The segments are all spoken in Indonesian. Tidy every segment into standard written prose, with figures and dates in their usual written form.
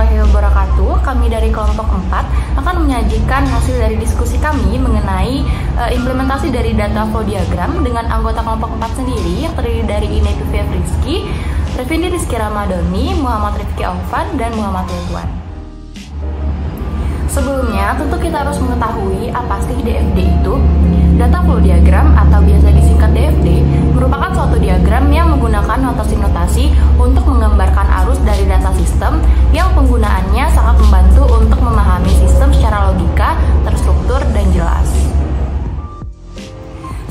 warahmatullahi wabarakatuh. Kami dari kelompok 4 akan menyajikan hasil dari diskusi kami mengenai implementasi dari data flow diagram dengan anggota kelompok 4 sendiri yang terdiri dari Inetu Rizky, Revindi Rizky Ramadhani, Muhammad Rifki Aufan, dan Muhammad Ridwan. Sebelumnya, tentu kita harus mengetahui apa sih DFD itu. Data flow diagram atau biasa disingkat DFD merupakan suatu diagram yang menggunakan notasi-notasi untuk menggambarkan arus dari data sistem yang penggunaannya sangat membantu untuk memahami sistem secara logika, terstruktur, dan jelas.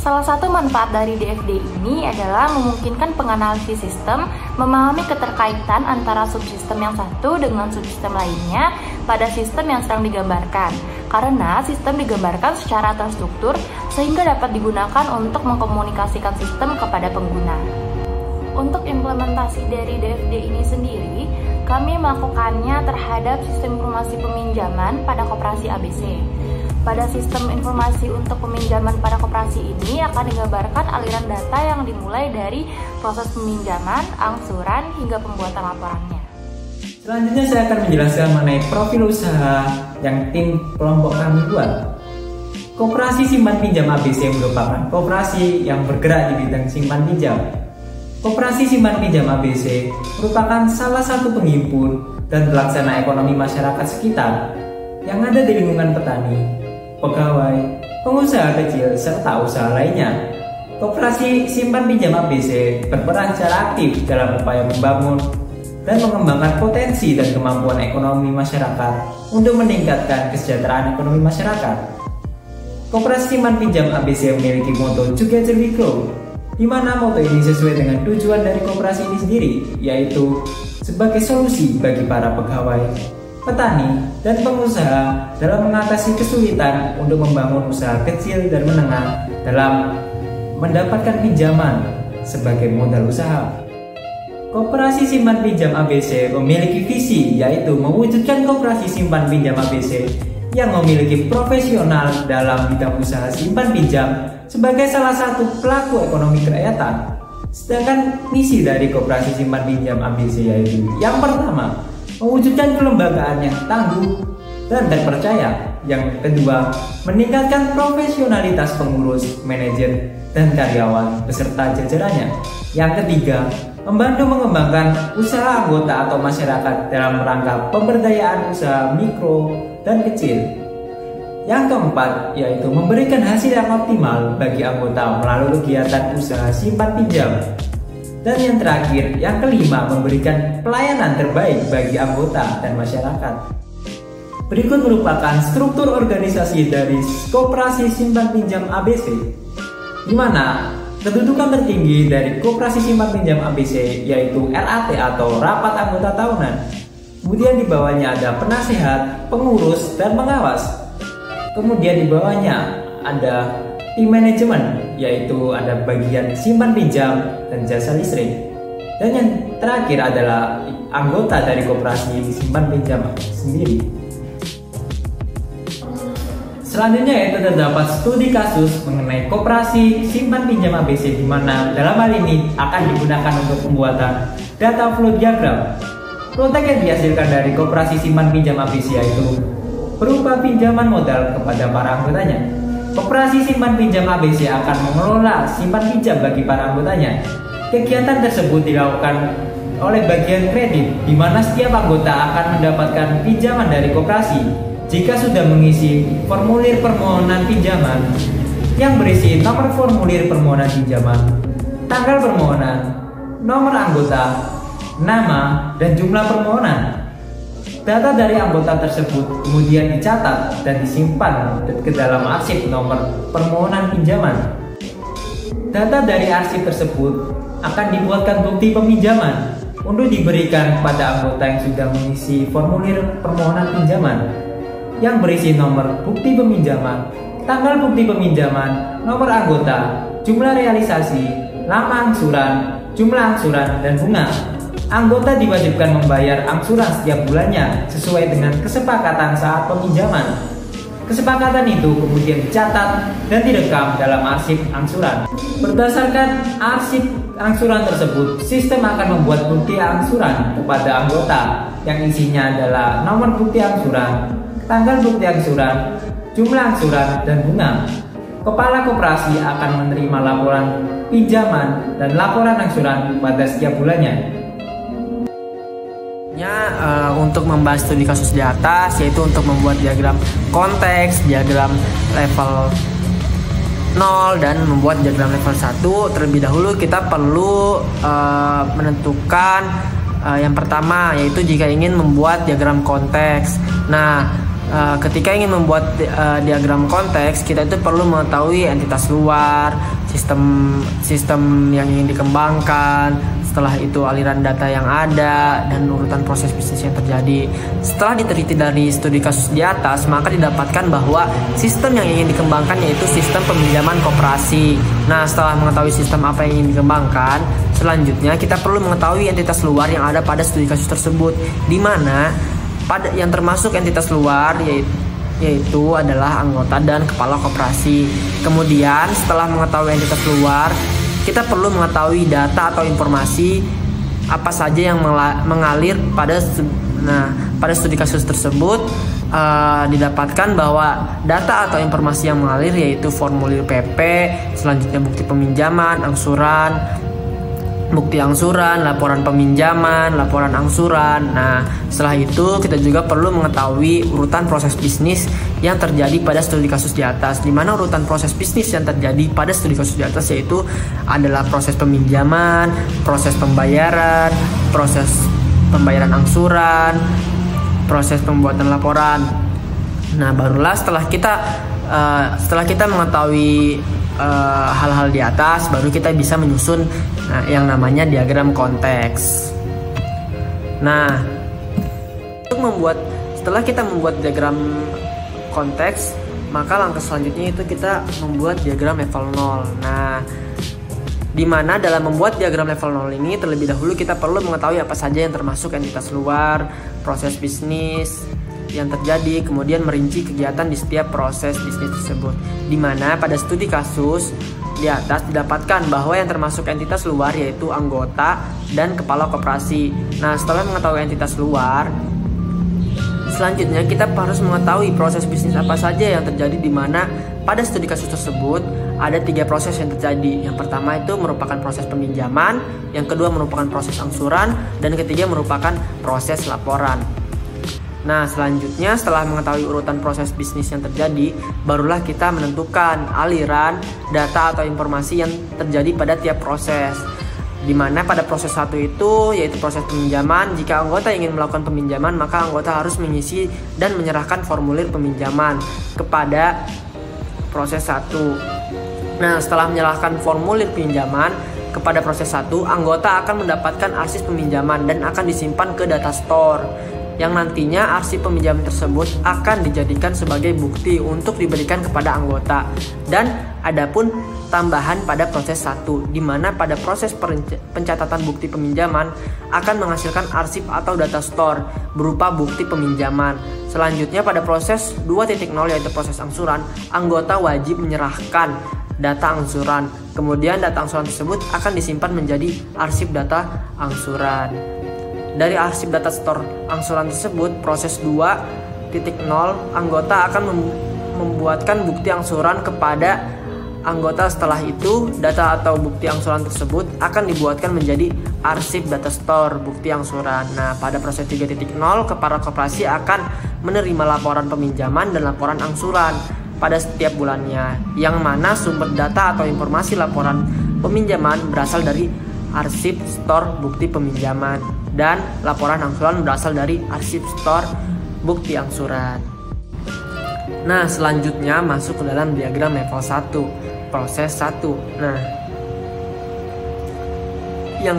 Salah satu manfaat dari DFD ini adalah memungkinkan penganalisis sistem memahami keterkaitan antara subsistem yang satu dengan subsistem lainnya pada sistem yang sedang digambarkan, karena sistem digambarkan secara terstruktur sehingga dapat digunakan untuk mengkomunikasikan sistem kepada pengguna. Untuk implementasi dari DFD ini sendiri, kami melakukannya terhadap sistem informasi peminjaman pada koperasi ABC. Pada sistem informasi untuk peminjaman pada koperasi ini akan digambarkan aliran data yang dimulai dari proses peminjaman, angsuran, hingga pembuatan laporannya. Selanjutnya saya akan menjelaskan mengenai profil usaha yang tim kelompok kami buat. Koperasi Simpan Pinjam ABC merupakan koperasi yang bergerak di bidang simpan pinjam. Koperasi Simpan Pinjam ABC merupakan salah satu penghimpun dan pelaksana ekonomi masyarakat sekitar yang ada di lingkungan petani, pegawai, pengusaha kecil, serta usaha lainnya. Koperasi Simpan Pinjam ABC berperan secara aktif dalam upaya membangun dan mengembangkan potensi dan kemampuan ekonomi masyarakat untuk meningkatkan kesejahteraan ekonomi masyarakat. Koperasi Simpan Pinjam ABC memiliki moto Together We Grow, di mana moto ini sesuai dengan tujuan dari koperasi ini sendiri, yaitu sebagai solusi bagi para pegawai, petani, dan pengusaha dalam mengatasi kesulitan untuk membangun usaha kecil dan menengah dalam mendapatkan pinjaman sebagai modal usaha. Koperasi Simpan Pinjam ABC memiliki visi, yaitu mewujudkan koperasi simpan pinjam ABC yang memiliki profesional dalam bidang usaha simpan pinjam sebagai salah satu pelaku ekonomi kerakyatan. Sedangkan misi dari koperasi simpan pinjam ABC yaitu yang pertama, mewujudkan kelembagaan yang tangguh dan terpercaya. Yang kedua, meningkatkan profesionalitas pengurus, manajer, dan karyawan beserta jajarannya. Yang ketiga, membantu mengembangkan usaha anggota atau masyarakat dalam rangka pemberdayaan usaha mikro dan kecil. Yang keempat, yaitu memberikan hasil yang optimal bagi anggota melalui kegiatan usaha simpan pinjam. Dan yang terakhir, yang kelima, memberikan pelayanan terbaik bagi anggota dan masyarakat. Berikut merupakan struktur organisasi dari Koperasi Simpan Pinjam ABC, di mana kedudukan tertinggi dari Koperasi Simpan Pinjam ABC yaitu RAT atau Rapat Anggota Tahunan. Kemudian di bawahnya ada penasehat, pengurus, dan pengawas. Kemudian di bawahnya ada tim manajemen, yaitu ada bagian simpan pinjam dan jasa listrik. Dan yang terakhir adalah anggota dari koperasi simpan pinjam sendiri. Selanjutnya yaitu terdapat studi kasus mengenai koperasi simpan pinjam ABC, di mana dalam hal ini akan digunakan untuk pembuatan data flow diagram. Protek yang dihasilkan dari koperasi simpan pinjam ABC yaitu berupa pinjaman modal kepada para anggotanya. Koperasi simpan pinjam ABC akan mengelola simpan pinjam bagi para anggotanya. Kegiatan tersebut dilakukan oleh bagian kredit, di mana setiap anggota akan mendapatkan pinjaman dari koperasi jika sudah mengisi formulir permohonan pinjaman yang berisi nomor formulir permohonan pinjaman, tanggal permohonan, nomor anggota, nama, dan jumlah permohonan. Data dari anggota tersebut kemudian dicatat dan disimpan ke dalam arsip nomor permohonan pinjaman. Data dari arsip tersebut akan dibuatkan bukti peminjaman untuk diberikan kepada anggota yang sudah mengisi formulir permohonan pinjaman yang berisi nomor bukti peminjaman, tanggal bukti peminjaman, nomor anggota, jumlah realisasi, lama angsuran, jumlah angsuran, dan bunga. Anggota diwajibkan membayar angsuran setiap bulannya sesuai dengan kesepakatan saat peminjaman. Kesepakatan itu kemudian dicatat dan direkam dalam arsip angsuran. Berdasarkan arsip angsuran tersebut, sistem akan membuat bukti angsuran kepada anggota yang isinya adalah nomor bukti angsuran, tanggal bukti angsuran, jumlah angsuran, dan bunga. Kepala koperasi akan menerima laporan pinjaman dan laporan angsuran pada setiap bulannya. Untuk membahas studi kasus di atas, yaitu untuk membuat diagram konteks, diagram level 0 dan membuat diagram level 1, terlebih dahulu kita perlu menentukan yang pertama, yaitu jika ingin membuat diagram konteks. Nah, ketika ingin membuat diagram konteks, kita itu perlu mengetahui entitas luar, sistem yang ingin dikembangkan, setelah itu aliran data yang ada, dan urutan proses bisnis yang terjadi. Setelah diteliti dari studi kasus di atas, maka didapatkan bahwa sistem yang ingin dikembangkan yaitu sistem peminjaman koperasi. Nah, setelah mengetahui sistem apa yang ingin dikembangkan, selanjutnya kita perlu mengetahui entitas luar yang ada pada studi kasus tersebut, di mana pada yang termasuk entitas luar yaitu adalah anggota dan kepala koperasi. Kemudian setelah mengetahui entitas luar, kita perlu mengetahui data atau informasi apa saja yang mengalir pada studi kasus tersebut. Didapatkan bahwa data atau informasi yang mengalir yaitu formulir PP, selanjutnya bukti peminjaman, angsuran, bukti angsuran, laporan peminjaman, laporan angsuran. Nah, setelah itu kita juga perlu mengetahui urutan proses bisnis yang terjadi pada studi kasus di atas, di mana urutan proses bisnis yang terjadi pada studi kasus di atas yaitu adalah proses peminjaman, proses pembayaran angsuran, proses pembuatan laporan. Nah, barulah setelah kita mengetahui hal-hal di atas, baru kita bisa menyusun yang namanya diagram konteks. Nah, setelah kita membuat diagram konteks, maka langkah selanjutnya itu kita membuat diagram level 0. Nah, di mana dalam membuat diagram level 0 ini terlebih dahulu kita perlu mengetahui apa saja yang termasuk entitas luar, proses bisnis yang terjadi, kemudian merinci kegiatan di setiap proses bisnis tersebut. Di mana pada studi kasus di atas didapatkan bahwa yang termasuk entitas luar yaitu anggota dan kepala koperasi. Nah, setelah mengetahui entitas luar, selanjutnya kita harus mengetahui proses bisnis apa saja yang terjadi, di mana pada studi kasus tersebut ada 3 proses yang terjadi. Yang pertama itu merupakan proses peminjaman, yang kedua merupakan proses angsuran, dan ketiga merupakan proses laporan. Nah, selanjutnya setelah mengetahui urutan proses bisnis yang terjadi, barulah kita menentukan aliran data atau informasi yang terjadi pada tiap proses. Di mana pada proses 1 itu yaitu proses peminjaman, jika anggota ingin melakukan peminjaman, maka anggota harus mengisi dan menyerahkan formulir peminjaman kepada proses 1. Nah, setelah menyerahkan formulir pinjaman kepada proses 1, anggota akan mendapatkan arsip peminjaman dan akan disimpan ke data store, yang nantinya arsip peminjaman tersebut akan dijadikan sebagai bukti untuk diberikan kepada anggota. Dan adapun tambahan pada proses 1, di mana pada proses pencatatan bukti peminjaman akan menghasilkan arsip atau data store berupa bukti peminjaman. Selanjutnya pada proses 2.0 yaitu proses angsuran, anggota wajib menyerahkan data angsuran. Kemudian data angsuran tersebut akan disimpan menjadi arsip data angsuran. Dari arsip data store angsuran tersebut, proses 2.0, anggota akan membuatkan bukti angsuran kepada anggota. Setelah itu, data atau bukti angsuran tersebut akan dibuatkan menjadi arsip data store bukti angsuran. Nah, pada proses 3.0, kepala koperasi akan menerima laporan peminjaman dan laporan angsuran pada setiap bulannya, yang mana sumber data atau informasi laporan peminjaman berasal dari arsip store bukti peminjaman, dan laporan angsuran berasal dari arsip store bukti angsuran. Nah, selanjutnya masuk ke dalam diagram level 1, proses 1. Nah, yang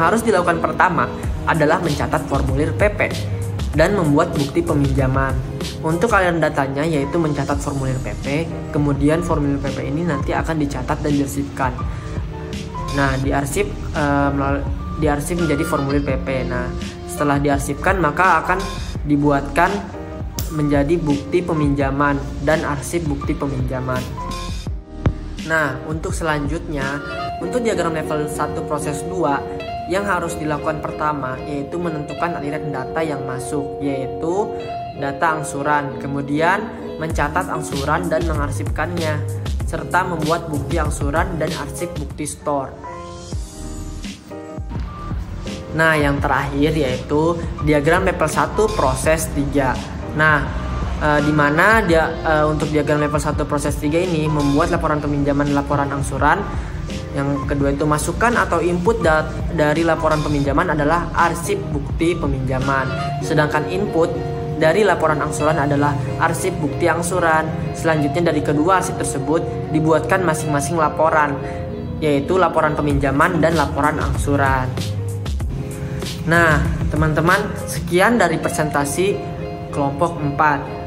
harus dilakukan pertama adalah mencatat formulir PP dan membuat bukti peminjaman. Untuk aliran datanya yaitu mencatat formulir PP, kemudian formulir PP ini nanti akan dicatat dan diarsipkan. Nah, diarsip menjadi formulir PP. Nah, setelah diarsipkan maka akan dibuatkan menjadi bukti peminjaman dan arsip bukti peminjaman. Nah, untuk selanjutnya Untuk diagram level 1 proses 2, yang harus dilakukan pertama yaitu menentukan aliran data yang masuk, yaitu data angsuran, kemudian mencatat angsuran dan mengarsipkannya, serta membuat bukti angsuran dan arsip bukti store. Nah, yang terakhir yaitu diagram level 1 proses 3. Nah, di mana untuk diagram level 1 proses 3 ini membuat laporan peminjaman dan laporan angsuran. Yang kedua itu masukan atau input dari laporan peminjaman adalah arsip bukti peminjaman. Sedangkan input dari laporan angsuran adalah arsip bukti angsuran. Selanjutnya dari kedua arsip tersebut dibuatkan masing-masing laporan, yaitu laporan peminjaman dan laporan angsuran. Nah, teman-teman, sekian dari presentasi kelompok 4.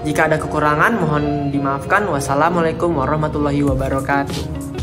Jika ada kekurangan mohon dimaafkan. Wassalamualaikum warahmatullahi wabarakatuh.